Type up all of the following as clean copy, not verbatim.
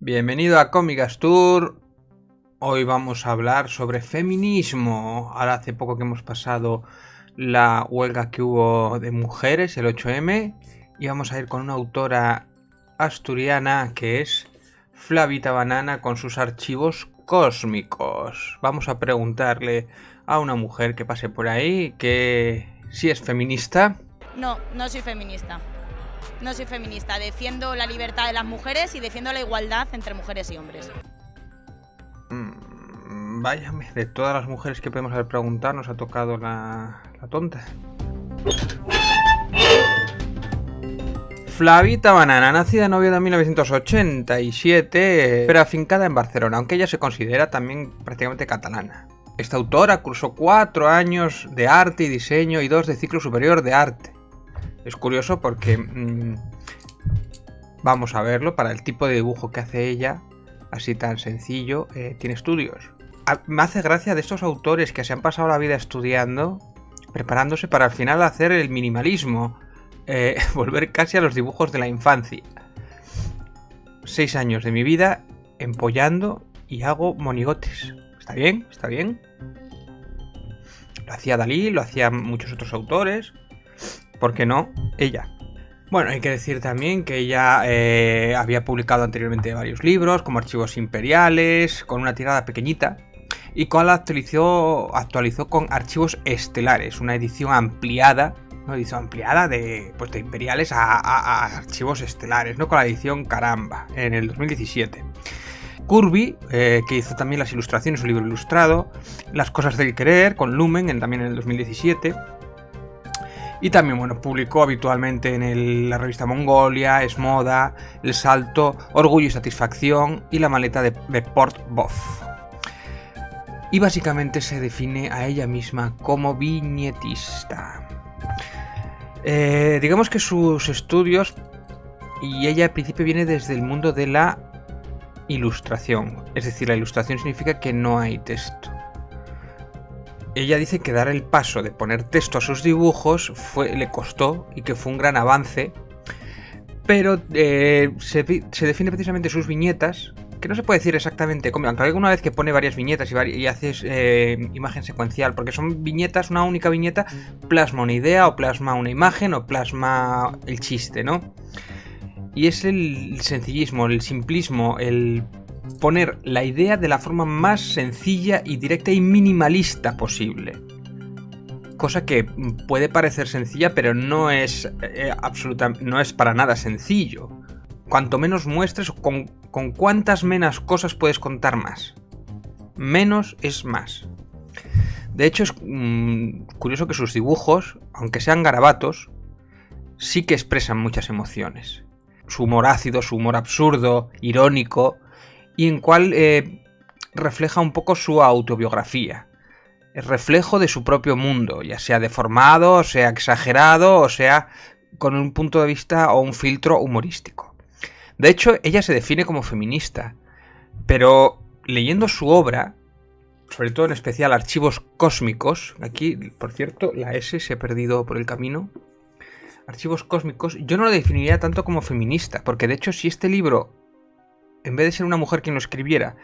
Bienvenido a Comic Tour. Hoy vamos a hablar sobre feminismo. Ahora hace poco que hemos pasado la huelga que hubo de mujeres, el 8M, y vamos a ir con una autora asturiana que es Flavita Banana con sus archivos cósmicos. Vamos a preguntarle a una mujer que pase por ahí que si es feminista. No soy feminista. No soy feminista. Defiendo la libertad de las mujeres y defiendo la igualdad entre mujeres y hombres. Váyame, de todas las mujeres que podemos haber preguntado, nos ha tocado la tonta. Flavita Banana, nacida en Oviedo en 1987, pero afincada en Barcelona, aunque ella se considera también prácticamente catalana. Esta autora cursó 4 años de arte y diseño y 2 de ciclo superior de arte. Es curioso porque vamos a verlo, para el tipo de dibujo que hace ella, así tan sencillo, tiene estudios. Me hace gracia de estos autores que se han pasado la vida estudiando, preparándose para al final hacer el minimalismo, volver casi a los dibujos de la infancia. 6 años de mi vida empollando y hago monigotes. ¿Está bien? ¿Está bien? Lo hacía Dalí, lo hacían muchos otros autores. ¿Por qué no? Ella. Bueno, hay que decir también que ella había publicado anteriormente varios libros, como Archivos Imperiales, con una tirada pequeñita, y cual actualizó con Archivos Estelares, una edición ampliada, de Imperiales a Archivos Estelares, ¿no? Con la edición Caramba, en el 2017. Kirby, que hizo también las ilustraciones, un libro ilustrado, Las Cosas del Querer, con Lumen, también en el 2017. Y también, publicó habitualmente en la revista Mongolia, Es Moda, El Salto, Orgullo y Satisfacción y La Maleta de Port Bof. Y básicamente se define a ella misma como viñetista. Digamos que sus estudios, y ella al principio viene desde el mundo de la ilustración. Es decir, la ilustración significa que no hay texto. Ella dice que dar el paso de poner texto a sus dibujos le costó y que fue un gran avance, pero se define precisamente sus viñetas, que no se puede decir exactamente cómo, aunque alguna vez que pone varias viñetas y haces imagen secuencial, porque son viñetas, una única viñeta plasma una idea o plasma una imagen o plasma el chiste, ¿no? Y es el sencillismo, el simplismo, el poner la idea de la forma más sencilla y directa y minimalista posible. Cosa que puede parecer sencilla, pero no es no es para nada sencillo. Cuanto menos muestres, con cuántas menos cosas puedes contar más. Menos es más. De hecho, es curioso que sus dibujos, aunque sean garabatos, sí que expresan muchas emociones. Su humor ácido, su humor absurdo, irónico, y en cual refleja un poco su autobiografía. Es reflejo de su propio mundo, ya sea deformado, o sea exagerado, o sea con un punto de vista o un filtro humorístico. De hecho, ella se define como feminista, pero leyendo su obra, sobre todo en especial Archivos Cósmicos, aquí, por cierto, la S se ha perdido por el camino, Archivos Cósmicos, yo no lo definiría tanto como feminista, porque de hecho si este libro, en vez de ser una mujer quien lo escribiera,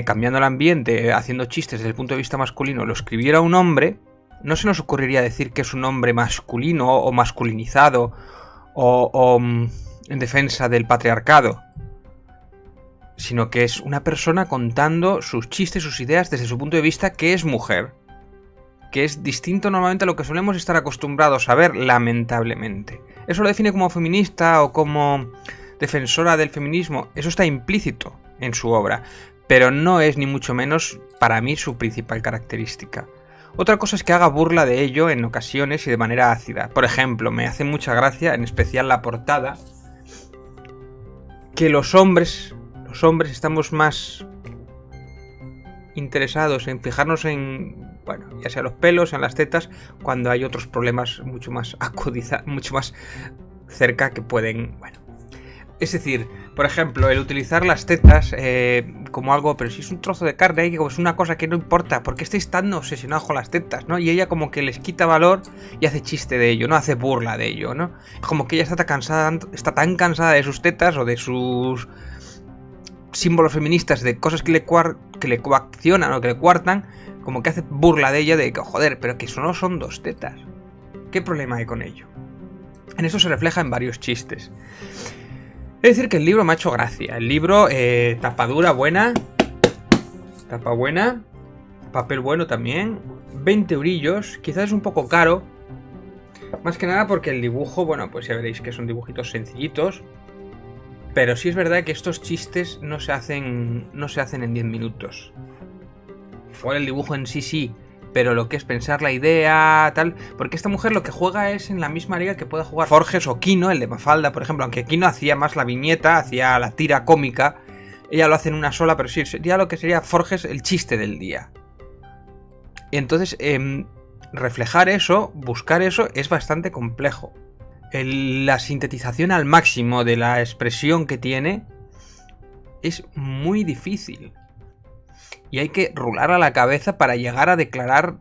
cambiando el ambiente, haciendo chistes desde el punto de vista masculino, lo escribiera un hombre, no se nos ocurriría decir que es un hombre masculino o masculinizado o en defensa del patriarcado, sino que es una persona contando sus chistes, sus ideas desde su punto de vista, que es mujer, que es distinto normalmente a lo que solemos estar acostumbrados a ver, lamentablemente. ¿Eso lo define como feminista o como defensora del feminismo? Eso está implícito en su obra, pero no es ni mucho menos para mí su principal característica. Otra cosa es que haga burla de ello en ocasiones y de manera ácida. Por ejemplo, me hace mucha gracia, en especial la portada, que los hombres estamos más interesados en fijarnos en, ya sea los pelos, en las tetas, cuando hay otros problemas mucho más mucho más cerca que pueden, Es decir, por ejemplo, el utilizar las tetas como algo, pero si es un trozo de carne, es una cosa que no importa, ¿por qué estáis tan obsesionados con las tetas, no? Y ella como que les quita valor y hace chiste de ello, ¿no? Hace burla de ello, ¿no? Como que ella está tan cansada de sus tetas o de sus símbolos feministas de cosas que le coaccionan o que le coartan, como que hace burla de ella de que, joder, pero que eso no son 2 tetas. ¿Qué problema hay con ello? En eso se refleja en varios chistes. Es decir, que el libro me ha hecho gracia. El libro, tapadura buena, tapa buena, papel bueno también, 20 eurillos, quizás es un poco caro, más que nada porque el dibujo, bueno, pues ya veréis que son dibujitos sencillitos, pero sí es verdad que estos chistes no se hacen en 10 minutos. Igual el dibujo en sí, pero lo que es pensar la idea, tal, porque esta mujer lo que juega es en la misma liga que puede jugar Forges o Kino, el de Mafalda, por ejemplo, aunque Kino hacía más la viñeta, hacía la tira cómica, ella lo hace en una sola, pero sí, sería lo que sería Forges el chiste del día. Entonces, reflejar eso, buscar eso, es bastante complejo. La sintetización al máximo de la expresión que tiene es muy difícil. Y hay que rular a la cabeza para llegar a declarar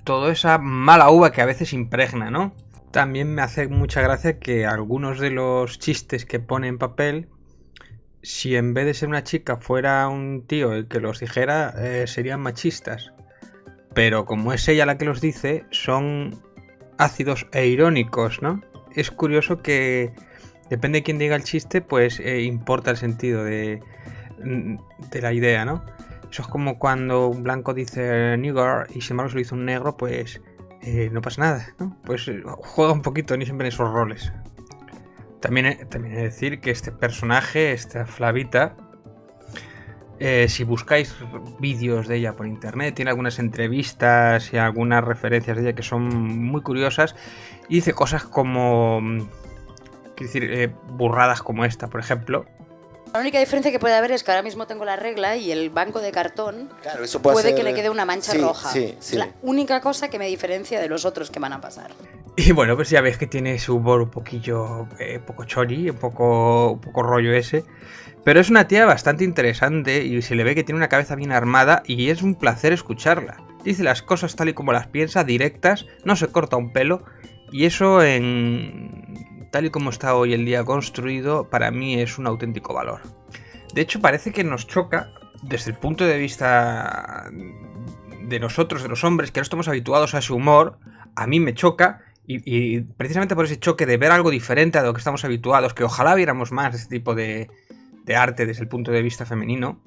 toda esa mala uva que a veces impregna, ¿no? También me hace mucha gracia que algunos de los chistes que pone en papel, si en vez de ser una chica fuera un tío el que los dijera, serían machistas. Pero como es ella la que los dice, son ácidos e irónicos, ¿no? Es curioso que depende de quién diga el chiste, pues importa el sentido de la idea, ¿no? Eso es como cuando un blanco dice nigger y sin embargo se lo dice un negro, pues no pasa nada, ¿no? Pues juega un poquito, ni siempre en esos roles. También he de decir que este personaje, esta Flavita, si buscáis vídeos de ella por internet, tiene algunas entrevistas y algunas referencias de ella que son muy curiosas y dice cosas como, quiero decir, burradas como esta, por ejemplo. La única diferencia que puede haber es que ahora mismo tengo la regla y el banco de cartón, claro, eso puede ser... que le quede una mancha roja. Sí. Es la única cosa que me diferencia de los otros que van a pasar. Y bueno, pues ya ves que tiene su humor un poquillo, poco chori, un poco rollo ese. Pero es una tía bastante interesante y se le ve que tiene una cabeza bien armada y es un placer escucharla. Dice las cosas tal y como las piensa, directas, no se corta un pelo. Y eso, tal y como está hoy el día construido, para mí es un auténtico valor. De hecho, parece que nos choca, desde el punto de vista de nosotros, de los hombres, que no estamos habituados a ese humor. A mí me choca. Y precisamente por ese choque de ver algo diferente a lo que estamos habituados, que ojalá viéramos más de este tipo de arte desde el punto de vista femenino,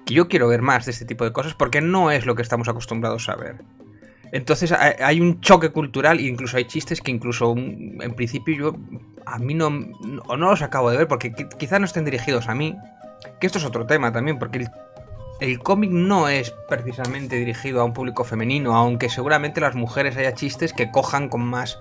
que yo quiero ver más de este tipo de cosas porque no es lo que estamos acostumbrados a ver. Entonces hay un choque cultural e incluso hay chistes que incluso en principio a mí no los acabo de ver porque quizá no estén dirigidos a mí, que esto es otro tema también, porque el cómic no es precisamente dirigido a un público femenino, aunque seguramente las mujeres haya chistes que cojan con más,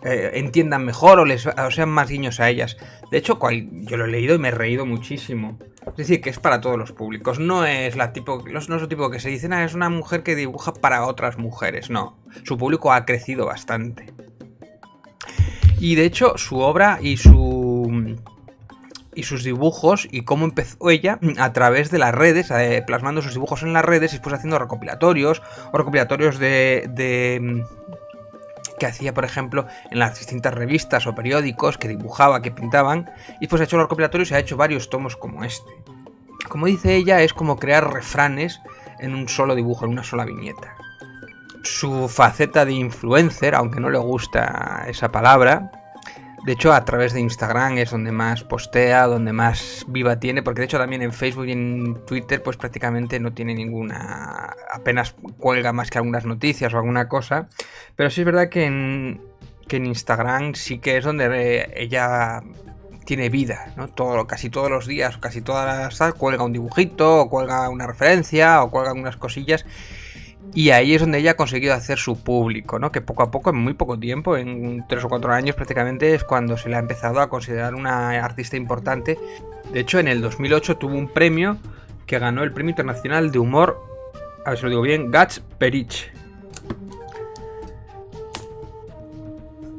entiendan mejor o sean más guiños a ellas. De hecho, yo lo he leído y me he reído muchísimo. Es decir, que es para todos los públicos. No es lo típico que se dice, es una mujer que dibuja para otras mujeres. No, su público ha crecido bastante. Y de hecho, su obra y sus dibujos y cómo empezó ella a través de las redes, plasmando sus dibujos en las redes y después haciendo recopilatorios de que hacía, por ejemplo, en las distintas revistas o periódicos, que dibujaba, que pintaban, y después ha hecho los recopilatorios y ha hecho varios tomos como este. Como dice ella, es como crear refranes en un solo dibujo, en una sola viñeta. Su faceta de influencer, aunque no le gusta esa palabra, de hecho a través de Instagram es donde más postea, donde más viva tiene, porque de hecho también en Facebook y en Twitter pues prácticamente no tiene ninguna, apenas cuelga más que algunas noticias o alguna cosa, pero sí es verdad que en Instagram sí que es donde ella tiene vida, ¿no? Casi todos los días, casi todas las cuelga un dibujito, o cuelga una referencia, o cuelga algunas cosillas. Y ahí es donde ella ha conseguido hacer su público, ¿no? Que poco a poco, en muy poco tiempo, en 3 o 4 años prácticamente, es cuando se le ha empezado a considerar una artista importante. De hecho, en el 2008 tuvo un premio que ganó el Premio Internacional de Humor, a ver si lo digo bien, Gats Perich.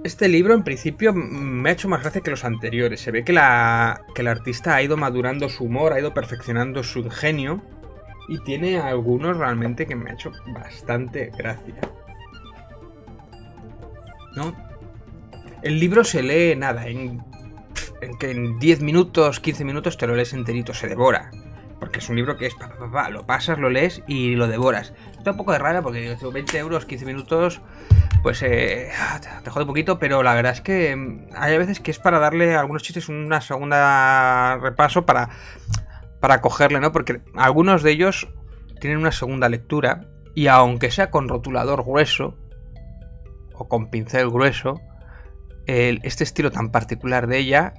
Este libro, en principio, me ha hecho más gracia que los anteriores. Se ve que la artista ha ido madurando su humor, ha ido perfeccionando su ingenio. Y tiene algunos realmente que me ha hecho bastante gracia, ¿no? El libro se lee, nada, en en que en 10 minutos, 15 minutos te lo lees enterito, se devora. Porque es un libro que es lo pasas, lo lees y lo devoras. Está un poco de rara porque 20 euros, 15 minutos, pues te jode un poquito, pero la verdad es que hay veces que es para darle a algunos chistes una segunda repaso para cogerle, ¿no? Porque algunos de ellos tienen una segunda lectura y aunque sea con rotulador grueso o con pincel grueso, este estilo tan particular de ella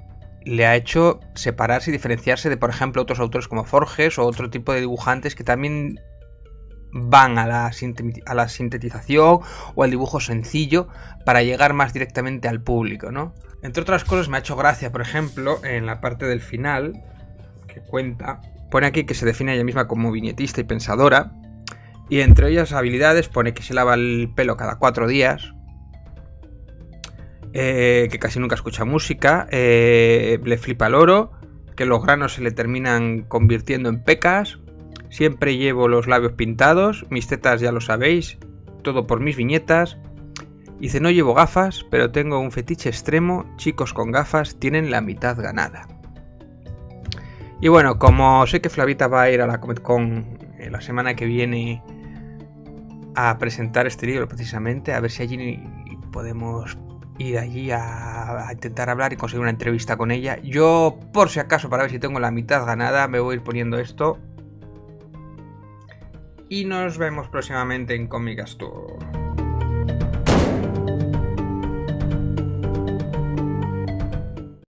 le ha hecho separarse y diferenciarse de, por ejemplo, otros autores como Forges o otro tipo de dibujantes que también van a la sintetización o al dibujo sencillo para llegar más directamente al público, ¿no? Entre otras cosas me ha hecho gracia, por ejemplo, en la parte del final que cuenta, pone aquí que se define a ella misma como viñetista y pensadora, y entre ellas habilidades pone que se lava el pelo cada 4 días, que casi nunca escucha música, le flipa el oro, que los granos se le terminan convirtiendo en pecas, siempre llevo los labios pintados, mis tetas ya lo sabéis, todo por mis viñetas. Dice, no llevo gafas, pero tengo un fetiche extremo, chicos con gafas tienen la mitad ganada. Y bueno, como sé que Flavita va a ir a la Comic Con la semana que viene a presentar este libro precisamente, a ver si allí podemos ir allí a intentar hablar y conseguir una entrevista con ella. Yo, por si acaso, para ver si tengo la mitad ganada, me voy a ir poniendo esto. Y nos vemos próximamente en Comic Astur.